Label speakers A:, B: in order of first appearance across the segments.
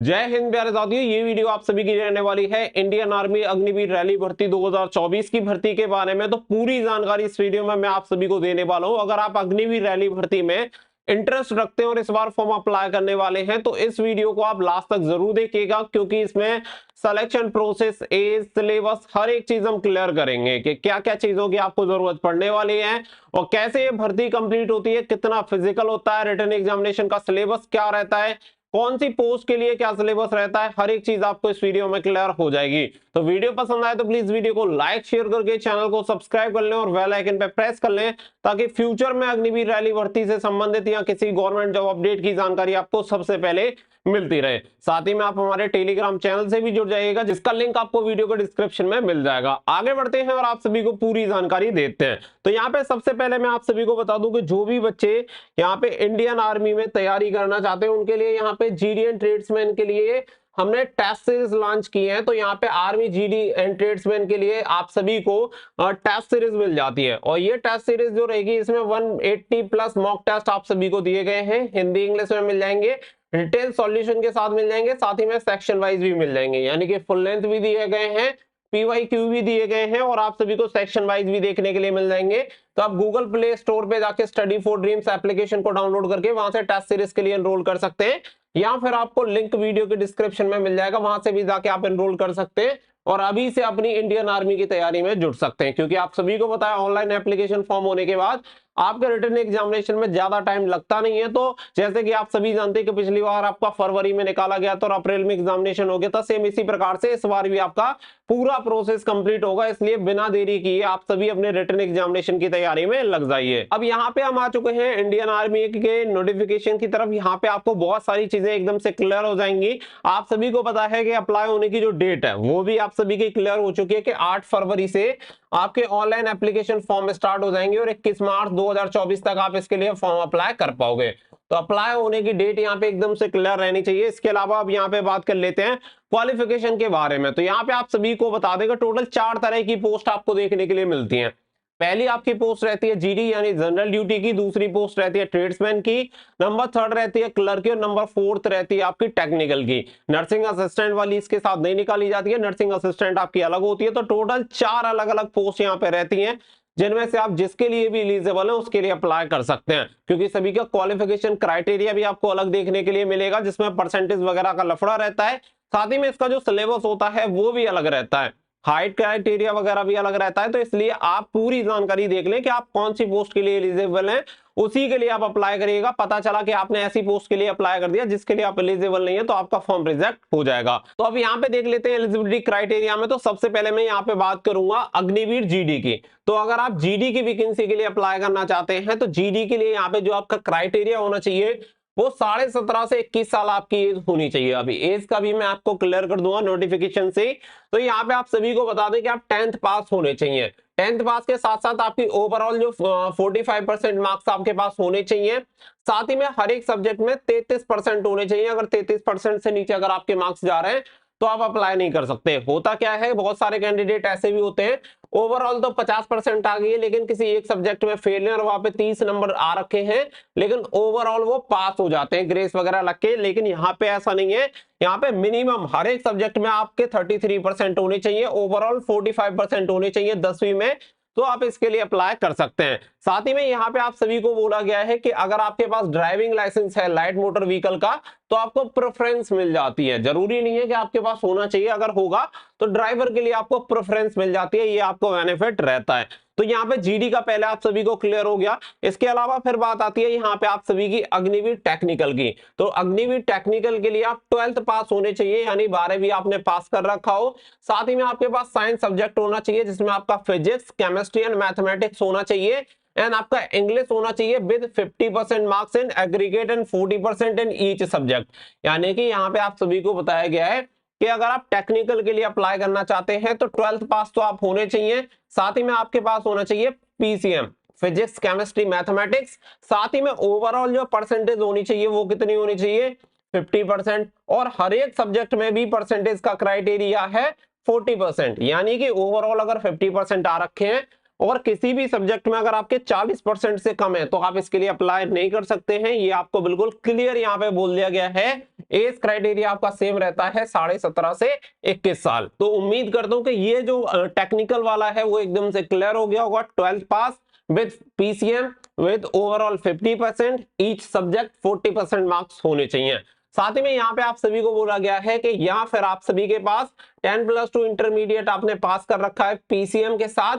A: जय हिंद प्यारे साथियों। ये वीडियो आप सभी की रहने वाली है इंडियन आर्मी अग्निवीर रैली भर्ती 2024 की भर्ती के बारे में। तो पूरी जानकारी इस वीडियो में मैं आप सभी को देने वाला हूं। अगर आप अग्निवीर रैली भर्ती में इंटरेस्ट रखते हैं और इस बार फॉर्म अप्लाई करने वाले हैं तो इस वीडियो को आप लास्ट तक जरूर देखिएगा, क्योंकि इसमें सिलेक्शन प्रोसेस, एज, सिलेबस, हर एक चीज हम क्लियर करेंगे कि क्या क्या चीजों की आपको जरूरत पड़ने वाली है और कैसे ये भर्ती कंप्लीट होती है, कितना फिजिकल होता है, रिटन एग्जामिनेशन का सिलेबस क्या रहता है, कौन सी पोस्ट के लिए क्या सिलेबस रहता है, हर एक चीज आपको इस वीडियो में क्लियर हो जाएगी। तो वीडियो पसंद आए तो प्लीज वीडियो को लाइक शेयर करके चैनल को सब्सक्राइब कर लें और बेल आइकन पे प्रेस कर लें, ताकि फ्यूचर में अग्निवीर रैली भर्ती से संबंधित या किसी गवर्नमेंट जॉब अपडेट की जानकारी आपको सबसे पहले मिलती रहे। साथ ही में आप हमारे टेलीग्राम चैनल से भी जुड़ जाइएगा, जिसका लिंक आपको वीडियो के डिस्क्रिप्शन में मिल जाएगा। आगे बढ़ते हैं और आप सभी को पूरी जानकारी देते हैं। तो यहाँ पे सबसे पहले मैं आप सभी को बता दूं कि जो भी बच्चे यहाँ पे इंडियन आर्मी में तैयारी करना चाहते हैं उनके लिए यहाँ पे जीडी एंड ट्रेड्समैन के लिए हमने टेस्ट सीरीज लॉन्च की है। तो यहाँ पे आर्मी जीडी एंड ट्रेड्समैन के लिए आप सभी को टेस्ट सीरीज मिल जाती है, और ये टेस्ट सीरीज जो रहेगी इसमें 180 प्लस मॉक टेस्ट आप सभी को दिए गए हैं। हिंदी इंग्लिश में मिल जाएंगे, डिटेल सॉल्यूशन के साथ मिल जाएंगे, साथ ही में सेक्शन वाइज भी मिल जाएंगे, यानी कि फुल लेंथ भी दिए गए हैं, पीवाईक्यू भी दिए गए हैं और आप सभी को सेक्शन वाइज भी देखने के लिए मिल जाएंगे। तो आप गूगल प्ले स्टोर पे जाके स्टडी फॉर ड्रीम्स एप्लीकेशन को डाउनलोड करके वहां से टेस्ट सीरीज के लिए एनरोल कर सकते हैं, या फिर आपको लिंक वीडियो के डिस्क्रिप्शन में मिल जाएगा, वहां से भी जाके आप एनरोल कर सकते हैं और अभी से अपनी इंडियन आर्मी की तैयारी में जुट सकते हैं। क्योंकि आप सभी को पता है ऑनलाइन एप्लीकेशन फॉर्म होने के बाद आपके रिटन एग्जामिनेशन में ज्यादा टाइम लगता नहीं है। तो जैसे कि आप सभी जानते हैं कि पिछली बार आपका फरवरी में निकाला गया था और अप्रैल में एग्जामिनेशन हो गया था, सेम इसी प्रकार से इस बार भी आपका पूरा प्रोसेस कंप्लीट होगा। इसलिए बिना देरी किए आप सभी अपने रिटन एग्जामिनेशन की तैयारी में लग जाइए। अब यहाँ पे हम आ चुके हैं इंडियन आर्मी के नोटिफिकेशन की तरफ। यहाँ पे आपको बहुत सारी चीजें एकदम से क्लियर हो जाएंगी। आप सभी को पता है कि अप्लाई होने की जो डेट है वो भी आप सभी की क्लियर हो चुकी है कि 8 फरवरी से आपके ऑनलाइन एप्लीकेशन फॉर्म स्टार्ट हो जाएंगे और 21 मार्च 2024 तक आप इसके लिए फॉर्म अप्लाई कर पाओगे। तो अप्लाई होने की डेट यहाँ पे एकदम से क्लियर रहनी चाहिए। इसके अलावा अब यहाँ पे बात कर लेते हैं क्वालिफिकेशन के बारे में। तो यहाँ पे आप सभी को बता देगा टोटल 4 तरह की पोस्ट आपको देखने के लिए मिलती हैं। पहली आपकी पोस्ट रहती है जीडी यानी जनरल ड्यूटी की, दूसरी पोस्ट रहती है ट्रेड्समैन की, नंबर 3 रहती है क्लर्क की और नंबर 4 रहती है आपकी टेक्निकल की। नर्सिंग असिस्टेंट वाली इसके साथ नहीं निकाली जाती है, नर्सिंग असिस्टेंट आपकी अलग होती है। तो टोटल 4 अलग अलग पोस्ट यहाँ पे रहती हैं, जिनमें से आप जिसके लिए भी एलिजिबल है उसके लिए अप्लाई कर सकते हैं, क्योंकि सभी का क्वालिफिकेशन क्राइटेरिया भी आपको अलग देखने के लिए मिलेगा, जिसमें परसेंटेज वगैरह का लफड़ा रहता है। साथ ही में इसका जो सिलेबस होता है वो भी अलग रहता है, हाइट क्राइटेरिया वगैरह भी अलग रहता है। तो इसलिए आप पूरी जानकारी देख लें कि आप कौन सी पोस्ट के लिए एलिजिबल हैं, उसी के लिए आप अप्लाई करिएगा। पता चला कि आपने ऐसी पोस्ट के लिए अप्लाई कर दिया जिसके लिए आप एलिजिबल नहीं है तो आपका फॉर्म रिजेक्ट हो जाएगा। तो अब यहाँ पे देख लेते हैं एलिजिबिलिटी क्राइटेरिया में। तो सबसे पहले मैं यहाँ पे बात करूंगा अग्निवीर जीडी की। तो अगर आप जीडी की वैकेंसी के लिए अप्लाई करना चाहते हैं तो जीडी के लिए यहाँ पे जो आपका क्राइटेरिया होना चाहिए वो 17.5 से 21 साल आपकी एज होनी चाहिए। अभी एज का भी मैं आपको क्लियर कर दूंगा नोटिफिकेशन से। तो यहाँ पे आप सभी को बता दें कि आप 10th पास होने चाहिए। 10th पास के साथ साथ आपकी ओवरऑल जो 45% मार्क्स आपके पास होने चाहिए। साथ ही में हर एक सब्जेक्ट में 33% होने चाहिए। अगर 33% से नीचे अगर आपके मार्क्स जा रहे हैं तो आप अप्लाई नहीं कर सकते। होता क्या है, बहुत सारे कैंडिडेट ऐसे भी होते हैं ओवरऑल तो 50% आ गई है लेकिन किसी एक सब्जेक्ट में फेल है और वहां पे 30 नंबर आ रखे हैं, लेकिन ओवरऑल वो पास हो जाते हैं ग्रेस वगैरह लग के। लेकिन यहाँ पे ऐसा नहीं है, यहाँ पे मिनिमम हर एक सब्जेक्ट में आपके 33% होने चाहिए, ओवरऑल 45% होने चाहिए 10वीं में, तो आप इसके लिए अप्लाई कर सकते हैं। साथ ही में यहाँ पे आप सभी को बोला गया है कि अगर आपके पास ड्राइविंग लाइसेंस है लाइट मोटर व्हीकल का तो आपको प्रेफरेंस मिल जाती है। जरूरी नहीं है कि आपके पास होना चाहिए, अगर होगा तो ड्राइवर के लिए आपको प्रेफरेंस मिल जाती है, ये आपको बेनिफिट रहता है। तो यहाँ पे जीडी का पहले आप सभी को क्लियर हो गया। इसके अलावा फिर बात आती है यहाँ पे आप सभी की अग्निवीर टेक्निकल की। तो अग्निवीर टेक्निकल के लिए आप 12th पास होने चाहिए, यानी 12वीं आपने पास कर रखा हो। साथ ही में आपके पास साइंस सब्जेक्ट होना चाहिए जिसमें आपका फिजिक्स, केमिस्ट्री एंड मैथमेटिक्स होना चाहिए, एंड आपका इंग्लिश होना चाहिए with 50% marks in aggregate and 40% in each subject. यानी कि यहाँ पे आप सभी को बताया गया है कि अगर आप टेक्निकल के लिए अप्लाई करना चाहते हैं तो 12th पास तो आप होने चाहिए। साथ ही में आपके पास होना चाहिए पीसीएम, फिजिक्स, केमिस्ट्री, मैथमेटिक्स। साथ ही में ओवरऑल जो परसेंटेज होनी चाहिए वो कितनी होनी चाहिए, 50%। और हर एक सब्जेक्ट में भी परसेंटेज का क्राइटेरिया है 40%, यानी कि ओवरऑल अगर 50% आ रखे हैं और किसी भी सब्जेक्ट में अगर आपके 40% से कम है तो आप इसके लिए अप्लाई नहीं कर सकते हैं। ये आपको बिल्कुल क्लियर यहाँ पे बोल दिया गया है। एज क्राइटेरिया आपका सेम रहता है 17.5 से 21 साल। तो उम्मीद करता हूं कि ये जो टेक्निकल वाला है वो एकदम से क्लियर हो गया होगा। 12th pass with PCM with overall 50%, each subject 40% marks होने चाहिए। साथ ही में यहाँ पे आप सभी को बोला गया है कि या फिर आप सभी के पास 10+2 इंटरमीडिएट आपने पास कर रखा है पीसीएम के साथ,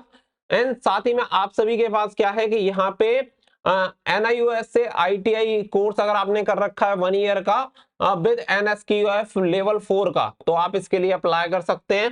A: एंड साथ ही में आप सभी के पास क्या है कि यहाँ पे एनआईयूएस से आईटीआई कोर्स अगर आपने कर रखा है 1 ईयर का विद एनएसक्यूएफ लेवल 4 का, तो आप इसके लिए अप्लाई कर सकते हैं।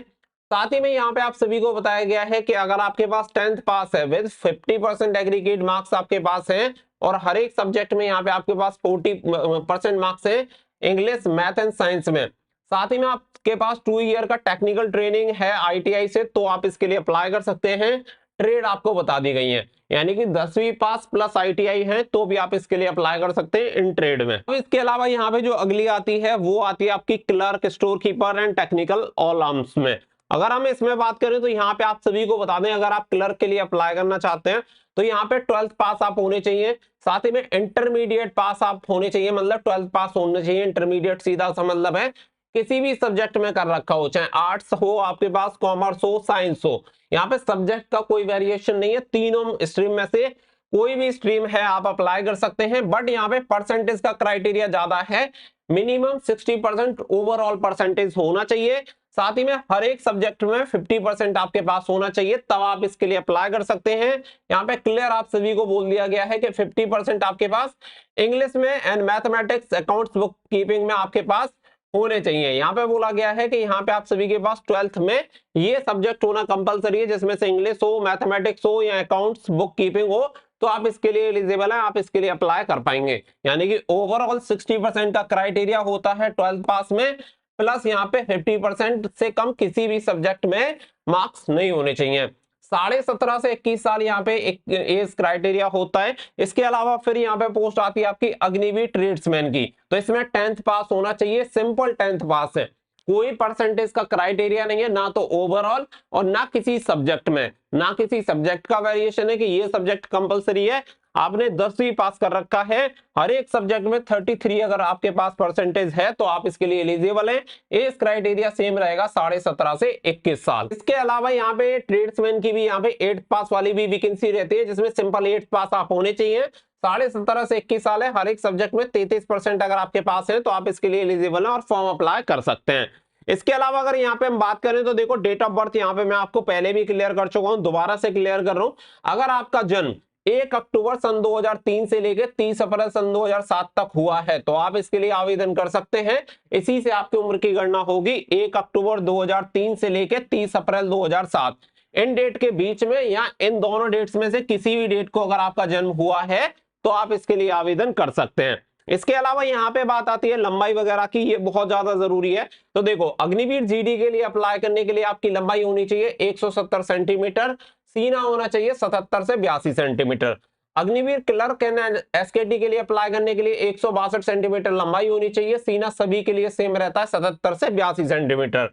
A: साथ ही में यहाँ पे आप सभी को बताया गया है कि अगर आपके पास 10th पास है विद 50% एग्रीगेट मार्क्स आपके पास है और हर एक सब्जेक्ट में यहाँ पे आपके पास 40% मार्क्स है इंग्लिश, मैथ एंड साइंस में। साथ ही में आपके पास 2 ईयर का टेक्निकल ट्रेनिंग है आईटीआई से, तो आप इसके लिए अप्लाई कर सकते हैं। ट्रेड आपको बता दी गई है, यानी कि 10वीं पास प्लस आईटीआई है तो भी आप इसके लिए अप्लाई कर सकते हैं इन ट्रेड में। तो इसके अलावा यहाँ पे जो अगली आती है वो आती है आपकी clerk, store keeper and technical all arms में। अगर हम इसमें बात करें तो यहाँ पे आप सभी को बता दें, अगर आप क्लर्क के लिए अप्लाई करना चाहते हैं तो यहाँ पे 12th पास आप होने चाहिए। साथ ही में इंटरमीडिएट पास आप होने चाहिए, मतलब 12th पास होने चाहिए। इंटरमीडिएट सीधा सा मतलब है किसी भी सब्जेक्ट में कर रखा हो, चाहे आर्ट्स हो आपके पास, कॉमर्स हो, साइंस हो। यहाँ पे सब्जेक्ट का कोई वेरिएशन नहीं है, तीनों स्ट्रीम में से कोई भी स्ट्रीम है आप अप्लाई कर सकते हैं। बट यहाँ पे परसेंटेज का क्राइटेरिया ज्यादा है, मिनिमम 60% ओवरऑल परसेंटेज होना चाहिए। साथ ही में हर एक सब्जेक्ट में 50% आपके पास होना चाहिए, तब आप इसके लिए अप्लाई कर सकते हैं। यहाँ पे क्लियर आप सभी को बोल दिया गया है कि 50% आपके पास इंग्लिश में and mathematics, accounts, book keeping में आपके पास होने चाहिए। यहाँ पे बोला गया है कि यहाँ पे आप सभी के पास 12th में ये सब्जेक्ट होना कंपलसरी है, जिसमें से इंग्लिश हो, मैथमेटिक्स हो या अकाउंट्स, बुक कीपिंग हो, तो आप इसके लिए एलिजिबल है, आप इसके लिए अप्लाई कर पाएंगे। यानी कि ओवरऑल 60% का क्राइटेरिया होता है 12th पास में, प्लस यहाँ पे 50% से कम किसी भी सब्जेक्ट में मार्क्स नहीं होने चाहिए। 17.5 से 21 साल यहाँ पे एक एज क्राइटेरिया होता है। इसके अलावा फिर यहाँ पे पोस्ट आती है आपकी अग्निवीर ट्रेड्समैन की, तो इसमें 10th पास होना चाहिए, सिंपल 10th पास है, कोई परसेंटेज का क्राइटेरिया नहीं है, ना तो ओवरऑल और ना किसी सब्जेक्ट में, ना किसी सब्जेक्ट का वेरिएशन है कि ये सब्जेक्ट कंपलसरी है। आपने 10वीं पास कर रखा है, हर एक सब्जेक्ट में 33 अगर आपके पास परसेंटेज है तो आप इसके लिए एलिजिबल हैं। एज क्राइटेरिया सेम रहेगा 17.5 से 21 साल। इसके अलावा यहाँ पे ट्रेड्समैन की भी यहाँ पे 8th पास वाली भी वैकेंसी रहती है, जिसमें सिंपल 8th पास आप होने चाहिए। 17.5 से 21 साल है, हर एक सब्जेक्ट में 33% अगर आपके पास है तो आप इसके लिए एलिजिबल हैं और फॉर्म अप्लाई कर सकते हैं। इसके अलावा अगर यहाँ पे हम बात करें तो देखो डेट ऑफ बर्थ यहाँ पे मैं आपको पहले भी क्लियर कर चुका हूँ, दोबारा से क्लियर कर रहा हूँ। अगर आपका जन्म 1 अक्टूबर सन 2003 से लेकर 30 अप्रैल सन 2007 तक हुआ है तो आप इसके लिए आवेदन कर सकते हैं। इसी से आपकी उम्र की गणना होगी, 1 अक्टूबर 2003 से लेकर 30 अप्रैल 2007, इन डेट के बीच में या इन दोनों डेट्स में से किसी भी डेट को अगर आपका जन्म हुआ है तो आप इसके लिए आवेदन कर सकते हैं। इसके अलावा यहाँ पे बात आती है लंबाई वगैरह की, ये बहुत ज्यादा जरूरी है। तो देखो अग्निवीर जीडी के लिए अप्लाई करने के लिए आपकी लंबाई होनी चाहिए 170 सेंटीमीटर, सीना होना चाहिए 77 से 82 सेंटीमीटर। अग्निवीर क्लर्क एंड एसकेटी के लिए अप्लाई करने के लिए 162 सेंटीमीटर लंबाई होनी चाहिए, सीना सभी के लिए सेम रहता है 77 से 82 सेंटीमीटर।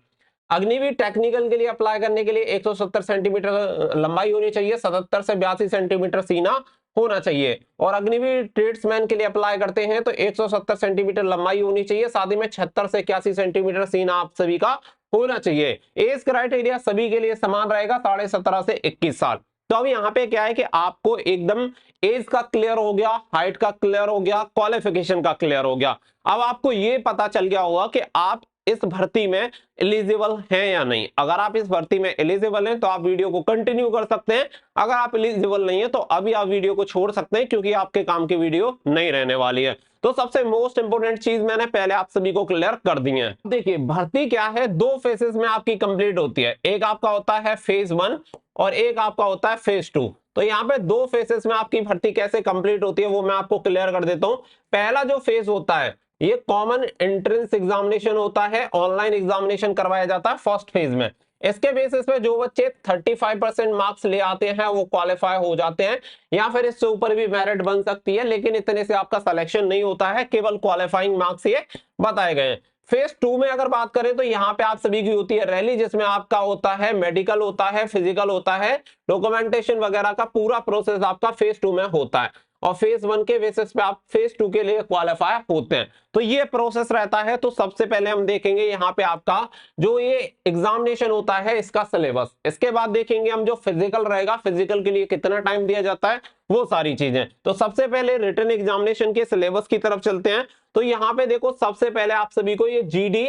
A: अग्निवीर टेक्निकल के लिए अप्लाई करने के लिए 170 सेंटीमीटर लंबाई होनी चाहिए, 77 से 82 सेंटीमीटर सीना होना चाहिए। और अग्निवीर ट्रेड्समैन के लिए अप्लाई करते हैं तो 170 सेंटीमीटर लंबाई होनी चाहिए, साथ ही में 76 से 81 सेंटीमीटर सीना आप सभी का होना चाहिए। एज क्राइटेरिया सभी के लिए समान रहेगा, 17.5 से 21 साल। तो अब यहाँ पे क्या है कि आपको एकदम एज का क्लियर हो गया, हाइट का क्लियर हो गया, क्वालिफिकेशन का क्लियर हो गया। अब आपको ये पता चल गया होगा कि आप इस भर्ती में एलिजिबल हैं या नहीं। अगर आप इस भर्ती में एलिजिबल हैं तो आप वीडियो को कंटिन्यू कर सकते हैं, अगर आप एलिजिबल नहीं है तो अभी आप वीडियो को छोड़ सकते हैं, क्योंकि आपके काम की वीडियो नहीं रहने वाली है। तो सबसे मोस्ट इंपोर्टेंट चीज मैंने पहले आप सभी को क्लियर कर दी है। देखिए भर्ती क्या है, 2 फेजेस में आपकी कंप्लीट होती है, एक आपका होता है फेज 1 और एक आपका होता है फेज 2। तो यहाँ पे 2 फेजेस में आपकी भर्ती कैसे कंप्लीट होती है वो मैं आपको क्लियर कर देता हूँ। पहला जो फेज होता है ये कॉमन एंट्रेंस एग्जामिनेशन होता है, ऑनलाइन एग्जामिनेशन करवाया जाता है फर्स्ट फेज में। इसके बेसिस पे जो बच्चे 35% मार्क्स ले आते हैं वो क्वालिफाई हो जाते हैं, या फिर इससे ऊपर भी मेरिट बन सकती है, लेकिन इतने से आपका सिलेक्शन नहीं होता है, केवल क्वालिफाइंग मार्क्स ये बताए गए हैं। फेज 2 में अगर बात करें तो यहाँ पे आप सभी की होती है रैली, जिसमें आपका होता है मेडिकल, होता है फिजिकल, होता है डॉक्यूमेंटेशन वगैरह का पूरा प्रोसेस आपका फेज 2 में होता है, और फेज 1 के बेसिस पे आप फेज 2 के लिए क्वालिफाई होते हैं। तो ये प्रोसेस रहता है। तो सबसे पहले हम देखेंगे यहाँ पे आपका जो ये एग्जामिनेशन होता है इसका सिलेबस, इसके बाद देखेंगे हम जो फिजिकल रहेगा, फिजिकल के लिए कितना टाइम दिया जाता है, वो सारी चीजें। तो सबसे पहले रिटन एग्जामिनेशन के सिलेबस की तरफ चलते हैं। तो यहाँ पे देखो सबसे पहले आप सभी को ये जीडी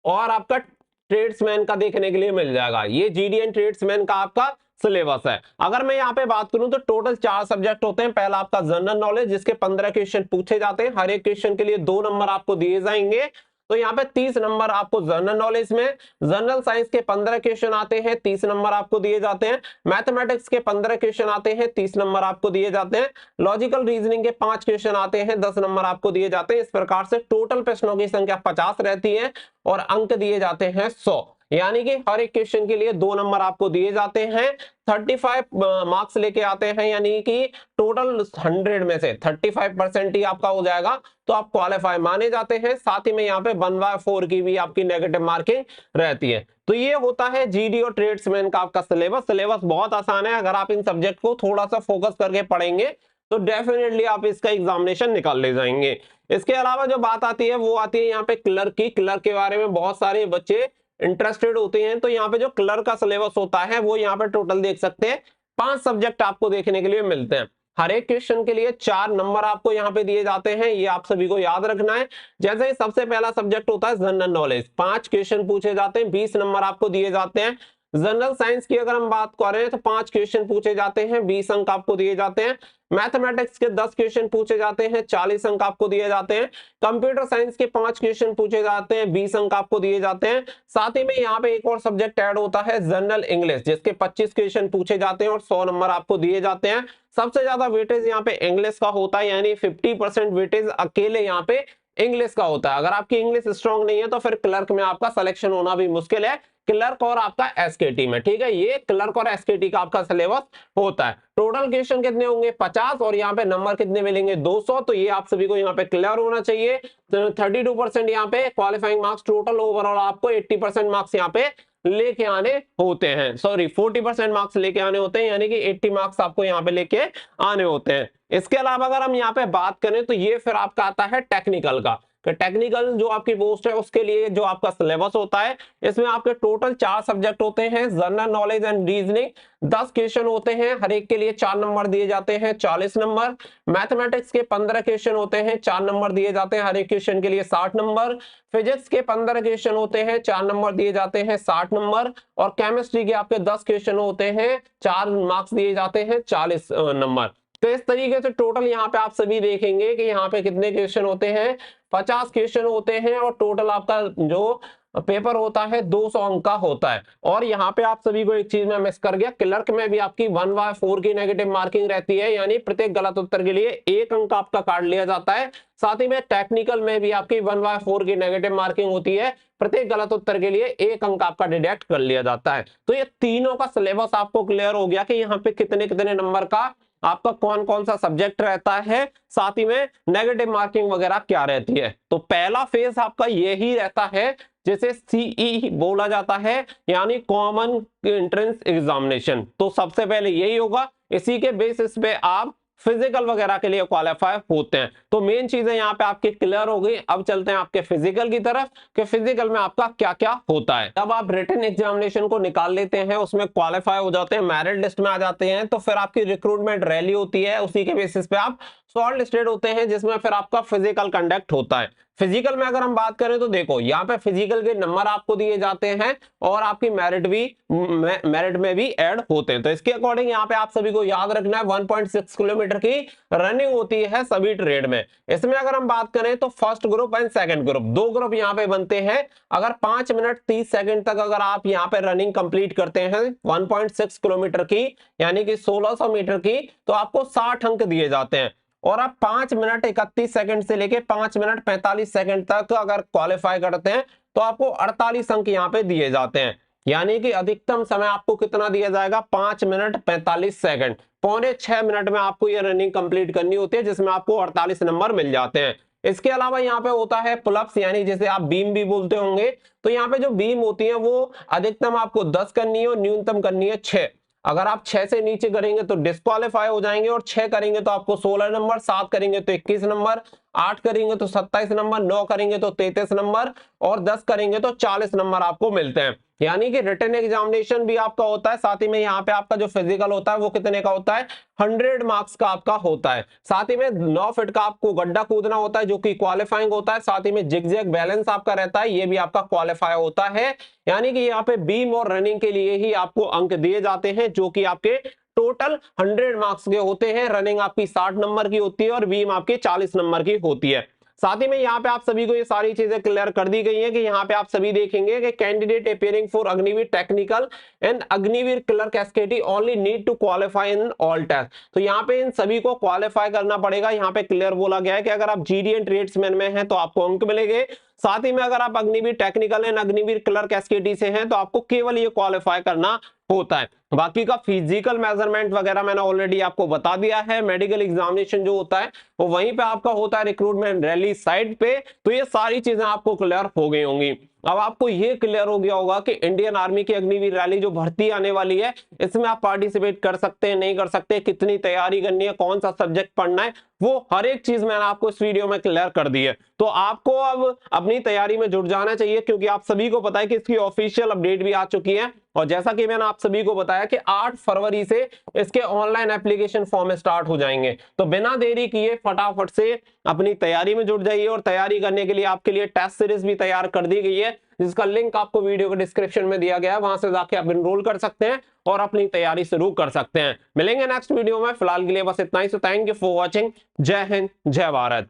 A: और आपका ट्रेड्समैन का देखने के लिए मिल जाएगा। ये जीडी एंड ट्रेड्समैन का आपका सिलेबस है। अगर मैं यहाँ पे बात करूं तो टोटल 4 सब्जेक्ट होते हैं। पहला आपका जनरल नॉलेज, जिसके 15 क्वेश्चन पूछे जाते हैं, हर एक क्वेश्चन के लिए 2 नंबर आपको दिए जाएंगे। तो यहाँ पे 30 नंबर आपको जनरल नॉलेज में, जनरल साइंस के 15 क्वेश्चन आते हैं, 30 नंबर आपको दिए जाते हैं। मैथमेटिक्स के 15 क्वेश्चन आते हैं, 30 नंबर आपको दिए जाते हैं। लॉजिकल रीजनिंग के 5 क्वेश्चन आते हैं, 10 नंबर आपको दिए जाते हैं। इस प्रकार से टोटल प्रश्नों की संख्या 50 रहती है और अंक दिए जाते हैं 100, यानी कि हर एक क्वेश्चन के लिए 2 नंबर आपको दिए जाते हैं। 35 मार्क्स लेके आते हैं, यानी कि टोटल 100 में से 35% ही आपका हो जाएगा, तो आप क्वालिफाई माने जाते हैं। साथ ही में यहाँ पे 1/4 की भी आपकी नेगेटिव मार्किंग रहती है। तो ये होता है जीडी और ट्रेड्समैन का आपका सिलेबस। सिलेबस बहुत आसान है, अगर आप इन सब्जेक्ट को थोड़ा सा फोकस करके पढ़ेंगे तो डेफिनेटली आप इसका एग्जामिनेशन निकाल ले जाएंगे। इसके अलावा जो बात आती है वो आती है यहाँ पे क्लर्क की। क्लर्क के बारे में बहुत सारे बच्चे इंटरेस्टेड होते हैं, तो यहाँ पे जो क्लर्क का सिलेबस होता है वो यहाँ पे टोटल देख सकते हैं 5 सब्जेक्ट आपको देखने के लिए मिलते हैं। हर एक क्वेश्चन के लिए 4 नंबर आपको यहाँ पे दिए जाते हैं, ये आप सभी को याद रखना है। जैसे ही सबसे पहला सब्जेक्ट होता है जनरल नॉलेज, 5 क्वेश्चन पूछे जाते हैं, 20 नंबर आपको दिए जाते हैं। जनरल साइंस की अगर हम बात करें तो 5 क्वेश्चन पूछे जाते हैं, 20 अंक आपको दिए जाते हैं। मैथमेटिक्स के 10 क्वेश्चन पूछे जाते हैं, 40 अंक आपको दिए जाते हैं। कंप्यूटर साइंस के 5 क्वेश्चन पूछे जाते हैं, 20 अंक आपको दिए जाते हैं। साथ ही में यहाँ पे एक और सब्जेक्ट ऐड होता है जनरल इंग्लिश, जिसके 25 क्वेश्चन पूछे जाते हैं और 100 नंबर आपको दिए जाते हैं। सबसे ज्यादा वेटेज यहाँ पे इंग्लिश का होता है, यानी 50% वेटेज अकेले यहाँ पे इंग्लिश का होता है। अगर आपकी इंग्लिश स्ट्रांग नहीं है तो फिर क्लर्क में आपका सिलेक्शन होना भी मुश्किल है, क्लर्क और आपका एसकेटी में। ठीक है, ये क्लर्क और एसकेटी का आपका सिलेबस होता है। टोटल क्वेश्चन कितने होंगे 50, और यहाँ पे नंबर कितने मिलेंगे 200। तो ये आप सभी को यहाँ पे क्लियर होना चाहिए। तो 32% यहाँ पे क्वालिफाइंग मार्क्स, टोटल ओवरऑल आपको 80% मार्क्स यहाँ पे लेके आने होते हैं, सॉरी 40% मार्क्स लेके आने होते हैं, यानी कि 80 मार्क्स आपको यहाँ पे लेके आने होते हैं। इसके अलावा अगर हम यहाँ पे बात करें तो ये फिर आपका आता है टेक्निकल का। टेक्निकल जो आपकी पोस्ट है उसके लिए जो आपका सिलेबस होता है, इसमें आपके टोटल 4 सब्जेक्ट होते हैं। General knowledge and reasoning 10 question होते हैं, हर एक के लिए 4 नंबर दिए जाते हैं, 40 नंबर। मैथमेटिक्स के 15 क्वेश्चन होते हैं, 4 नंबर दिए जाते हैं, हर एक क्वेश्चन के लिए 60 नंबर। फिजिक्स के 15 क्वेश्चन होते हैं, 4 नंबर दिए जाते हैं, 60 नंबर। और केमिस्ट्री के आपके 10 क्वेश्चन होते हैं, 4 मार्क्स दिए जाते हैं, 40 नंबर। तो इस तरीके से टोटल यहाँ पे आप सभी देखेंगे कि यहाँ पे कितने क्वेश्चन होते हैं, 50 क्वेश्चन होते हैं, और टोटल आपका जो पेपर होता है 200 अंक का होता है। और यहाँ पे आप सभी को एक चीज में मिस कर गया, क्लर्क में भी आपकी 1/4 की नेगेटिव मार्किंग रहती है, यानी प्रत्येक गलत उत्तर के लिए 1 अंक आपका काट लिया जाता है। साथ ही में टेक्निकल में भी आपकी 1/4 की नेगेटिव मार्किंग होती है, प्रत्येक गलत उत्तर के लिए 1 अंक आपका डिडक्ट कर लिया जाता है। तो ये तीनों का सिलेबस आपको क्लियर हो गया कि यहाँ पे कितने कितने नंबर का आपका कौन कौन सा सब्जेक्ट रहता है, साथ ही में नेगेटिव मार्किंग वगैरह क्या रहती है। तो पहला फेज आपका यही रहता है जिसे सीई बोला जाता है, यानी कॉमन एंट्रेंस एग्जामिनेशन। तो सबसे पहले यही होगा, इसी के बेसिस पे आप फिजिकल वगैरह के लिए क्वालिफाई होते हैं। तो मेन चीजें यहाँ पे आपकी क्लियर हो गई। अब चलते हैं आपके फिजिकल की तरफ कि फिजिकल में आपका क्या क्या होता है। जब आप रिटन एग्जामिनेशन को निकाल लेते हैं, उसमें क्वालिफाई हो जाते हैं, मेरिट लिस्ट में आ जाते हैं, तो फिर आपकी रिक्रूटमेंट रैली होती है, उसी के बेसिस पे आप शॉर्ट लिस्टेड होते हैं, जिसमें फिर आपका फिजिकल कंडक्ट होता है। फिजिकल में अगर हम बात करें तो देखो यहाँ पे फिजिकल के नंबर आपको दिए जाते हैं और आपकी मेरिट में भी ऐड होते हैं। तो इसके अकॉर्डिंग यहाँ पे आप सभी को याद रखना है 1.6 किलोमीटर की रनिंग होती है सभी ट्रेड में। इसमें अगर हम बात करें तो first group and second group, 2 group यहाँ पे बनते हैं। अगर 5 मिनट 30 सेकंड तक अगर आप यहाँ पे रनिंग कंप्लीट करते हैं 1.6 किलोमीटर की, यानी कि 1600 मीटर की, तो आपको 60 अंक दिए जाते हैं। और आप 5 मिनट 31 सेकंड से लेके 5 मिनट 45 सेकंड तक अगर क्वालिफाई करते हैं तो आपको 48 अंक यहाँ पे दिए जाते हैं, यानी कि अधिकतम समय आपको कितना दिया जाएगा 5 मिनट 45 सेकंड। 5.25 मिनट में आपको ये रनिंग कंप्लीट करनी होती है, जिसमें आपको 48 नंबर मिल जाते हैं। इसके अलावा यहाँ पे होता है पुलअप्स, यानी जैसे आप बीम भी बोलते होंगे। तो यहाँ पे जो बीम होती है वो अधिकतम आपको 10 करनी है और न्यूनतम करनी है 6। अगर आप 6 से नीचे करेंगे तो डिस्क्वालीफाई हो जाएंगे, और 6 करेंगे तो आपको 16 नंबर, 7 करेंगे तो 21 नंबर, 8 करेंगे तो 27 नंबर, 9 करेंगे तो 33 नंबर, और 10 करेंगे तो 40 नंबर आपको मिलते हैं। यानी कि रिटन एग्जामिनेशन भी आपका होता है, साथ ही में यहाँ पे आपका जो फिजिकल होता है वो कितने का होता है, 100 मार्क्स का आपका होता है। साथ ही में 9 फीट का आपको गड्ढा कूदना होता है जो कि क्वालिफाइंग होता है। साथ ही में जिग-जैग बैलेंस आपका रहता है, ये भी आपका क्वालिफाई होता है। यानी कि यहाँ पे बीम और रनिंग के लिए ही आपको अंक दिए जाते हैं, जो कि आपके टोटल 100 मार्क्स के होते हैं। रनिंग आपकी 60 नंबर की होती है और बीम आपकी 40 नंबर की होती है। साथ ही में यहाँ पे आप सभी को ये सारी चीजें क्लियर कर दी गई हैं कि यहाँ पे आप सभी देखेंगे कि candidate appearing for Agniveer technical and Agniveer clerk SKT only need to qualify in all test. तो यहाँ पे इन सभी को क्वालिफाई करना पड़ेगा। यहाँ पे क्लियर बोला गया है कि अगर आप जीडी एंड ट्रेड्समैन में हैं तो आपको अंक मिलेंगे। साथ ही में अगर आप Agniveer technical and Agniveer clerk एसकेटी से हैं तो आपको केवल ये क्वालिफाई करना होता है। बाकी का फिजिकल मेजरमेंट वगैरह मैंने ऑलरेडी आपको बता दिया है। मेडिकल एग्जामिनेशन जो होता है वो वहीं पे आपका होता है रिक्रूटमेंट रैली साइट पे। तो ये सारी चीजें आपको क्लियर हो गई होंगी। अब आपको ये क्लियर हो गया होगा कि इंडियन आर्मी की अग्निवीर रैली जो भर्ती आने वाली है इसमें आप पार्टिसिपेट कर सकते हैं, नहीं कर सकते, कितनी तैयारी करनी है, कौन सा सब्जेक्ट पढ़ना है, वो हर एक चीज मैंने आपको इस वीडियो में क्लियर कर दी है। तो आपको अब अपनी तैयारी में जुट जाना चाहिए, क्योंकि आप सभी को पता है कि इसकी ऑफिशियल अपडेट भी आ चुकी है। और जैसा कि मैंने आप सभी को बताया कि 8 फरवरी से इसके ऑनलाइन एप्लीकेशन फॉर्म स्टार्ट हो जाएंगे। तो बिना देरी किए फटाफट से अपनी तैयारी में जुट जाइए। और तैयारी करने के लिए आपके लिए टेस्ट सीरीज भी तैयार कर दी गई है, जिसका लिंक आपको वीडियो के डिस्क्रिप्शन में दिया गया है, वहां से जाके आप एनरोल कर सकते हैं और अपनी तैयारी शुरू कर सकते हैं। मिलेंगे नेक्स्ट वीडियो में, फिलहाल के लिए बस इतना ही। So thank you for watching. जय हिंद, जय भारत।